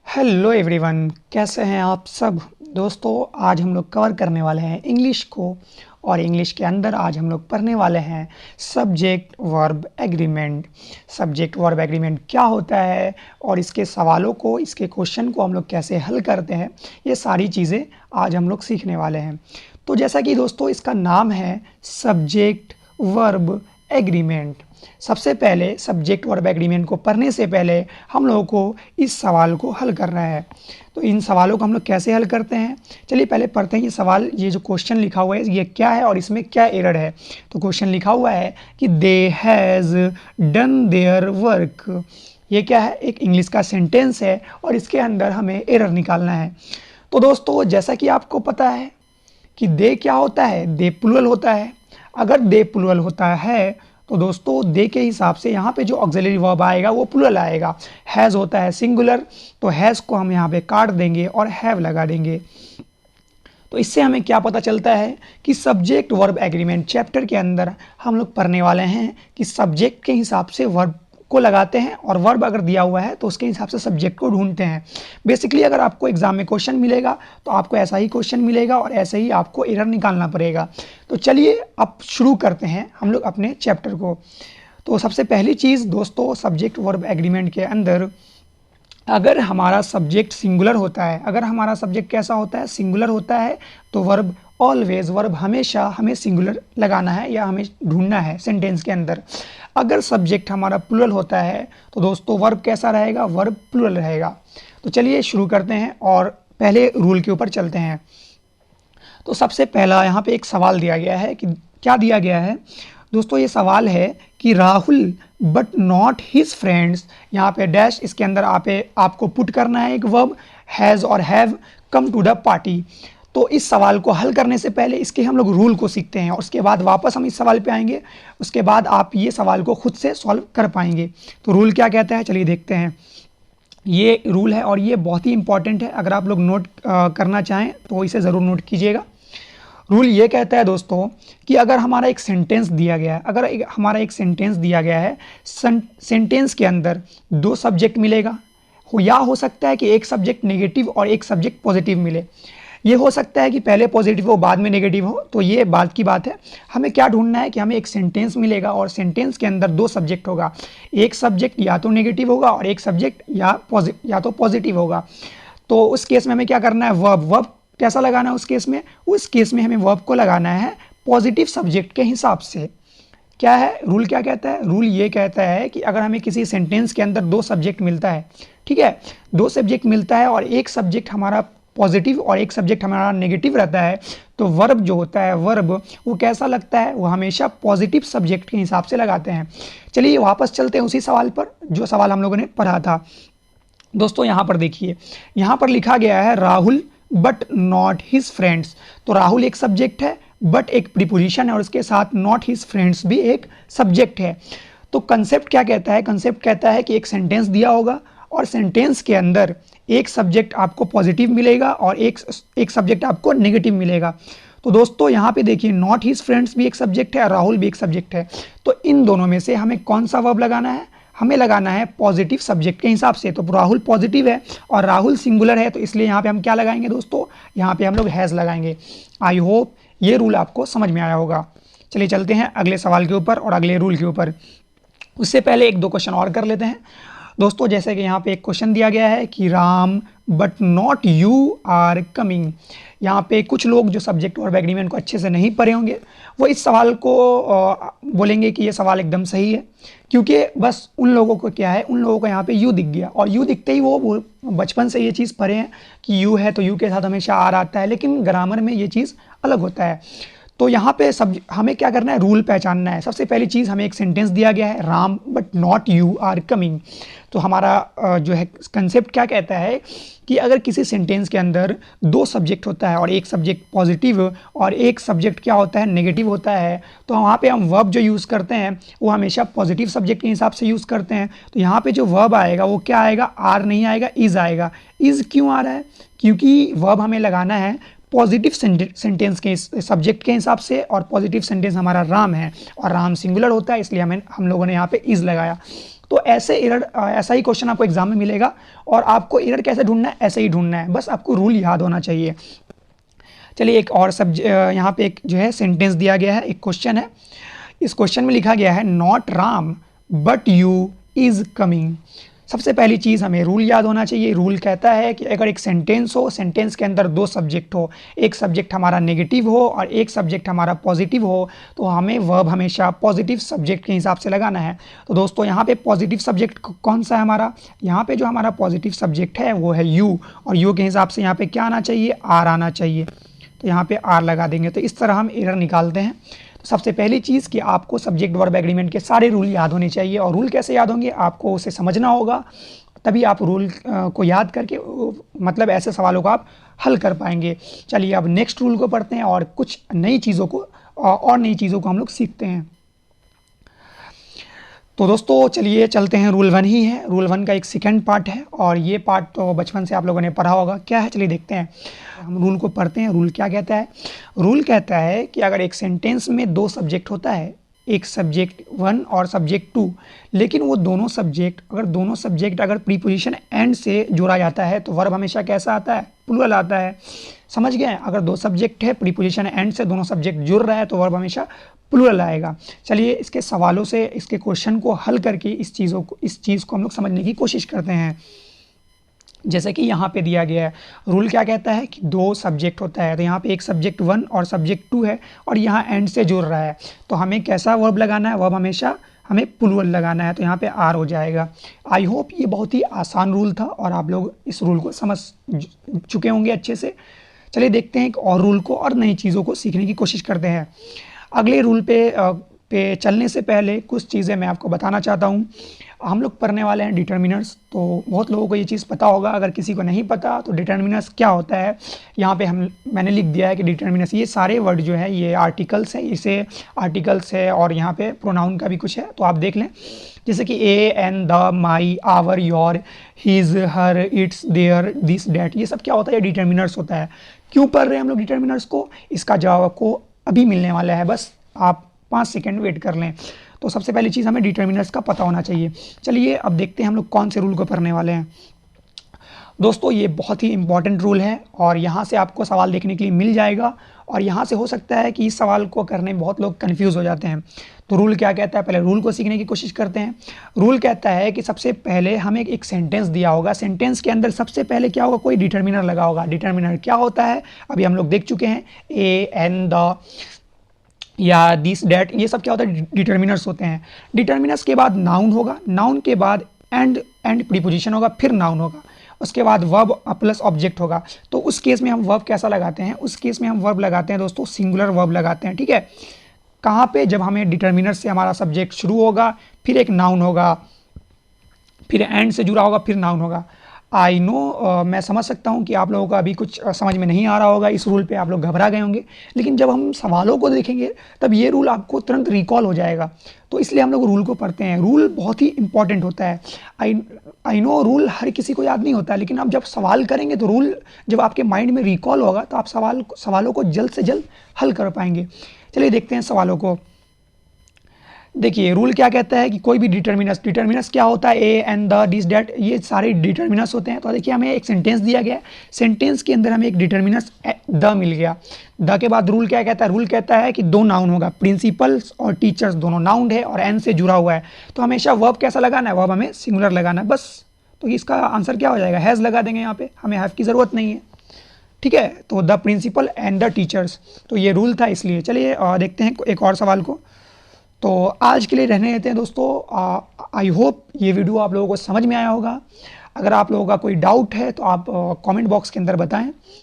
Hello everyone, कैसे हैं आप सब। दोस्तों, आज हम लोग कवर करने वाले हैं इंग्लिश को। और इंग्लिश के अंदर आज हम लोग पढ़ने वाले हैं subject verb agreement. Subject verb agreement क्या होता है और इसके सवालों को, इसके क्वेश्चन को हम लोग कैसे हल करते हैं, ये सारी चीज़ें आज हम लोग सीखने वाले हैं। तो जैसा कि दोस्तों इसका नाम है सब्जेक्ट वर्ब एग्रीमेंट। सबसे पहले सब्जेक्ट वर्ब एग्रीमेंट को पढ़ने से पहले हम लोगों को इस सवाल को हल करना है। तो इन सवालों को हम लोग कैसे हल करते हैं, चलिए पहले पढ़ते हैं। ये सवाल, ये जो क्वेश्चन लिखा हुआ है ये क्या है और इसमें क्या एरर है। तो क्वेश्चन लिखा हुआ है कि they has done their work. ये क्या है, एक इंग्लिश का सेंटेंस है और इसके अंदर हमें एरर निकालना है। तो दोस्तों जैसा कि आपको पता है कि दे क्या होता है, दे प्लूरल होता है। अगर दे प्लूरल होता है तो दोस्तों दे के हिसाब से यहाँ पे जो ऑक्सिलरी वर्ब आएगा वो प्लूरल आएगा। हैज़ होता है सिंगुलर, तो हैज़ को हम यहाँ पे काट देंगे और हैव लगा देंगे। तो इससे हमें क्या पता चलता है कि सब्जेक्ट वर्ब एग्रीमेंट चैप्टर के अंदर हम लोग पढ़ने वाले हैं कि सब्जेक्ट के हिसाब से वर्ब को लगाते हैं और वर्ब अगर दिया हुआ है तो उसके हिसाब से सब्जेक्ट को ढूंढते हैं। बेसिकली अगर आपको एग्जाम में क्वेश्चन मिलेगा तो आपको ऐसा ही क्वेश्चन मिलेगा और ऐसे ही आपको एरर निकालना पड़ेगा। तो चलिए अब शुरू करते हैं हम लोग अपने चैप्टर को। तो सबसे पहली चीज़ दोस्तों, सब्जेक्ट वर्ब एग्रीमेंट के अंदर अगर हमारा सब्जेक्ट सिंगुलर होता है, अगर हमारा सब्जेक्ट कैसा होता है, सिंगुलर होता है, तो वर्ब ऑलवेज, वर्ब हमेशा हमें सिंगुलर लगाना है या हमें ढूंढना है सेंटेंस के अंदर। अगर सब्जेक्ट हमारा प्लूरल होता है तो दोस्तों वर्ब कैसा रहेगा, वर्ब प्लूरल रहेगा। तो चलिए शुरू करते हैं और पहले रूल के ऊपर चलते हैं। तो सबसे पहला यहाँ पे एक सवाल दिया गया है कि क्या दिया गया है दोस्तों, ये सवाल है कि Rahul but not his friends, यहाँ पे डैश, इसके अंदर आपको पुट करना है एक वर्ब हैज़ और have come to the party. तो इस सवाल को हल करने से पहले इसके हम लोग रूल को सीखते हैं और उसके बाद वापस हम इस सवाल पे आएंगे। उसके बाद आप ये सवाल को खुद से सॉल्व कर पाएंगे। तो रूल क्या कहता है, चलिए देखते हैं। ये रूल है और ये बहुत ही इंपॉर्टेंट है, अगर आप लोग नोट करना चाहें तो इसे ज़रूर नोट कीजिएगा। रूल ये कहता है दोस्तों कि अगर हमारा एक सेंटेंस दिया गया है, हमारा एक सेंटेंस दिया गया है, सेंटेंस के अंदर दो सब्जेक्ट मिलेगा, या हो सकता है कि एक सब्जेक्ट नेगेटिव और एक सब्जेक्ट पॉजिटिव मिले। ये हो सकता है कि पहले पॉजिटिव हो बाद में नेगेटिव हो, तो ये बात की बात है। हमें क्या ढूंढना है कि हमें एक सेंटेंस मिलेगा और सेंटेंस के अंदर दो सब्जेक्ट होगा, एक सब्जेक्ट या तो नेगेटिव होगा और एक सब्जेक्ट या तो पॉजिटिव होगा। तो उस केस में हमें क्या करना है, वर्ब कैसा लगाना है उस केस में हमें वर्ब को लगाना है पॉजिटिव सब्जेक्ट के हिसाब से। क्या है रूल, क्या कहता है, रूल ये कहता है कि अगर हमें किसी सेंटेंस के अंदर दो सब्जेक्ट मिलता है, ठीक है, दो सब्जेक्ट मिलता है और एक सब्जेक्ट हमारा पॉजिटिव और एक सब्जेक्ट हमारा नेगेटिव रहता है, तो वर्ब जो होता है, वर्ब वो कैसा लगता है, वो हमेशा पॉजिटिव सब्जेक्ट के हिसाब से लगाते हैं। चलिए वापस चलते हैं उसी सवाल पर जो सवाल हम लोगों ने पढ़ा था। दोस्तों यहाँ पर देखिए, यहाँ पर लिखा गया है Rahul but not his friends. तो राहुल एक सब्जेक्ट है, बट एक प्रीपोजिशन है और उसके साथ नॉट हिज फ्रेंड्स भी एक सब्जेक्ट है। तो कंसेप्ट क्या कहता है, कंसेप्ट कहता है कि एक सेंटेंस दिया होगा और सेंटेंस के अंदर एक सब्जेक्ट आपको पॉजिटिव मिलेगा और एक सब्जेक्ट आपको नेगेटिव मिलेगा। तो दोस्तों यहाँ पे देखिए, नॉट हिज फ्रेंड्स भी एक सब्जेक्ट है और राहुल भी एक सब्जेक्ट है। तो इन दोनों में से हमें कौन सा वर्ब लगाना है, हमें लगाना है पॉजिटिव सब्जेक्ट के हिसाब से। तो राहुल पॉजिटिव है और राहुल सिंगुलर है, तो इसलिए यहाँ पे हम क्या लगाएंगे दोस्तों, यहाँ पे हम लोग हैज़ लगाएंगे। आई होप ये रूल आपको समझ में आया होगा। चलिए चलते हैं अगले सवाल के ऊपर और अगले रूल के ऊपर। उससे पहले एक दो क्वेश्चन और कर लेते हैं दोस्तों। जैसे कि यहाँ पे एक क्वेश्चन दिया गया है कि Ram but not you are coming. यहाँ पे कुछ लोग जो सब्जेक्ट वर्ब एग्रीमेंट को अच्छे से नहीं पढ़े होंगे वो इस सवाल को बोलेंगे कि ये सवाल एकदम सही है, क्योंकि बस उन लोगों को क्या है, उन लोगों को यहाँ पे यू दिख गया और यू दिखते ही वो बचपन से ये चीज़ पढ़े हैं कि यू है तो यू के साथ हमेशा आर आता है, लेकिन ग्रामर में ये चीज़ अलग होता है। तो यहाँ पे हमें क्या करना है, रूल पहचानना है। सबसे पहली चीज़, हमें एक सेंटेंस दिया गया है, Ram but not you are coming. तो हमारा जो है कंसेप्ट क्या कहता है कि अगर किसी सेंटेंस के अंदर दो सब्जेक्ट होता है और एक सब्जेक्ट पॉजिटिव और एक सब्जेक्ट क्या होता है, नेगेटिव होता है, तो वहाँ पे हम वर्ब जो यूज़ करते हैं वो हमेशा पॉजिटिव सब्जेक्ट के हिसाब से यूज़ करते हैं। तो यहाँ पे जो वर्ब आएगा वो क्या आएगा, आर नहीं आएगा, इज़ आएगा। इज़ क्यों आ रहा है, क्योंकि वर्ब हमें लगाना है पॉजिटिव सेंटेंस के सब्जेक्ट के हिसाब से और पॉजिटिव सेंटेंस हमारा राम है और राम सिंगुलर होता है, इसलिए हम लोगों ने यहाँ पे इज़ लगाया। तो ऐसे एरर, ऐसा ही क्वेश्चन आपको एग्जाम में मिलेगा। और आपको एरर कैसे ढूंढना है, ऐसे ही ढूंढना है, बस आपको रूल याद होना चाहिए। चलिए एक और यहाँ पे एक जो है सेंटेंस दिया गया है, एक क्वेश्चन है। इस क्वेश्चन में लिखा गया है not Ram but you is coming. सबसे पहली चीज़ हमें रूल याद होना चाहिए। रूल कहता है कि अगर एक सेंटेंस हो, सेंटेंस के अंदर दो सब्जेक्ट हो, एक सब्जेक्ट हमारा नेगेटिव हो और एक सब्जेक्ट हमारा पॉजिटिव हो, तो हमें वर्ब हमेशा पॉजिटिव सब्जेक्ट के हिसाब से लगाना है। तो दोस्तों यहाँ पे पॉजिटिव सब्जेक्ट कौन सा है हमारा, यहाँ पे जो हमारा पॉजिटिव सब्जेक्ट है वो है यू, और यू के हिसाब से यहाँ पे क्या आना चाहिए, आर आना चाहिए। तो यहाँ पे आर लगा देंगे। तो इस तरह हम एरर निकालते हैं। तो सबसे पहली चीज़ कि आपको सब्जेक्ट वर्ब एग्रीमेंट के सारे रूल याद होने चाहिए। और रूल कैसे याद होंगे, आपको उसे समझना होगा, तभी आप रूल को याद करके मतलब ऐसे सवालों को आप हल कर पाएंगे। चलिए अब नेक्स्ट रूल को पढ़ते हैं और कुछ नई चीज़ों को हम लोग सीखते हैं। तो दोस्तों चलिए चलते हैं, रूल 1 ही है। रूल 1 का एक सेकंड पार्ट है और ये पार्ट तो बचपन से आप लोगों ने पढ़ा होगा। क्या है, चलिए देखते हैं। हम रूल को पढ़ते हैं। रूल क्या कहता है, रूल कहता है कि अगर एक सेंटेंस में दो सब्जेक्ट होता है, एक सब्जेक्ट 1 और सब्जेक्ट 2, लेकिन वो दोनों सब्जेक्ट अगर प्रीपोजिशन एंड से जोड़ा जाता है तो वर्ब हमेशा कैसा आता है, प्लूरल आता है। समझ गए, अगर दो सब्जेक्ट है, प्रीपोजिशन एंड से दोनों सब्जेक्ट जुड़ रहा है तो वर्ब हमेशा प्लूरल आएगा। चलिए इसके सवालों से, इसके क्वेश्चन को हल करके इस चीज़ को हम लोग समझने की कोशिश करते हैं। जैसे कि यहाँ पे दिया गया है, रूल क्या कहता है कि दो सब्जेक्ट होता है, तो यहाँ पे एक सब्जेक्ट 1 और सब्जेक्ट 2 है और यहाँ एंड से जुड़ रहा है, तो हमें कैसा वर्ब लगाना है, वर्ब हमेशा हमें प्लूरल लगाना है। तो यहाँ पे आर हो जाएगा। आई होप ये बहुत ही आसान रूल था और आप लोग इस रूल को समझ चुके होंगे अच्छे से। चलिए देखते हैं एक और रूल को और नई चीज़ों को सीखने की कोशिश करते हैं। अगले रूल पे चलने से पहले कुछ चीज़ें मैं आपको बताना चाहता हूँ। हम लोग पढ़ने वाले हैं डिटर्मिनर्स, तो बहुत लोगों को ये चीज़ पता होगा। अगर किसी को नहीं पता तो डिटर्मिनर्स क्या होता है, यहाँ पे मैंने लिख दिया है कि डिटर्मिनर्स, ये सारे वर्ड जो है ये आर्टिकल्स हैं, इसे आर्टिकल्स है और यहाँ पे प्रोनाउन का भी कुछ है, तो आप देख लें। जैसे कि a, an, the, my, our, your, his, her, its, their, this, that, ये सब क्या होता है, डिटर्मिनर्स होता है। क्यों पढ़ रहे हैं हम लोग डिटर्मिनर्स को, इसका जवाब आपको अभी मिलने वाला है, बस आप 5 सेकेंड वेट कर लें। तो सबसे पहली चीज़ हमें डिटर्मिनर्स का पता होना चाहिए। चलिए अब देखते हैं हम लोग कौन से रूल को पढ़ने वाले हैं। दोस्तों ये बहुत ही इंपॉर्टेंट रूल है और यहाँ से आपको सवाल देखने के लिए मिल जाएगा, और यहाँ से हो सकता है कि इस सवाल को करने में बहुत लोग कन्फ्यूज़ हो जाते हैं। तो रूल क्या कहता है, पहले रूल को सीखने की कोशिश करते हैं। रूल कहता है कि सबसे पहले हमें एक सेंटेंस दिया होगा, सेंटेंस के अंदर सबसे पहले क्या होगा, कोई डिटर्मिनर लगा होगा। डिटर्मिनर क्या होता है अभी हम लोग देख चुके हैं, ए, एन, द या दिस, डैट, ये सब क्या होता है, डिटर्मिनर्स होते हैं। डिटर्मिनर्स के बाद नाउन होगा, नाउन के बाद एंड प्रीपोजिशन होगा, फिर नाउन होगा, उसके बाद वर्ब प्लस ऑब्जेक्ट होगा। तो उस केस में हम वर्ब कैसा लगाते हैं, उस केस में हम वर्ब लगाते हैं दोस्तों, सिंगुलर वर्ब लगाते हैं। ठीक है, कहाँ पे, जब हमें डिटर्मिनर से हमारा सब्जेक्ट शुरू होगा, फिर एक नाउन होगा, फिर एंड से जुड़ा होगा, फिर नाउन होगा। आई नो, मैं समझ सकता हूँ कि आप लोगों का अभी कुछ समझ में नहीं आ रहा होगा, इस रूल पे आप लोग घबरा गए होंगे, लेकिन जब हम सवालों को देखेंगे तब ये रूल आपको तुरंत रिकॉल हो जाएगा। तो इसलिए हम लोग रूल को पढ़ते हैं। रूल बहुत ही इंपॉर्टेंट होता है। आई नो रूल हर किसी को याद नहीं होता है, लेकिन आप जब सवाल करेंगे तो रूल जब आपके माइंड में रिकॉल होगा तो आप सवालों को जल्द से जल्द हल कर पाएंगे। चलिए देखते हैं सवालों को। देखिए रूल क्या कहता है कि कोई भी डिटर्मिनस क्या होता है, ए, एन, द, दिस, डैट, ये सारे डिटर्मिनस होते हैं। तो देखिए हमें एक सेंटेंस दिया गया है, सेंटेंस के अंदर हमें एक डिटर्मिनस द मिल गया। द के बाद रूल क्या कहता है, रूल कहता है कि दो नाउन होगा, प्रिंसिपल्स और टीचर्स दोनों नाउन है और एन से जुड़ा हुआ है, तो हमेशा वर्ब कैसा लगाना है, वर्ब हमें सिंगुलर लगाना है बस। तो इसका आंसर क्या हो जाएगा, हैज़ लगा देंगे, यहाँ पे हमें हैव की ज़रूरत नहीं है। ठीक है, तो the principal and the teachers, तो ये रूल था इसलिए। चलिए देखते हैं एक और सवाल को। तो आज के लिए रहने देते हैं दोस्तों। आई होप ये वीडियो आप लोगों को समझ में आया होगा। अगर आप लोगों का कोई डाउट है तो आप कमेंट बॉक्स के अंदर बताएं।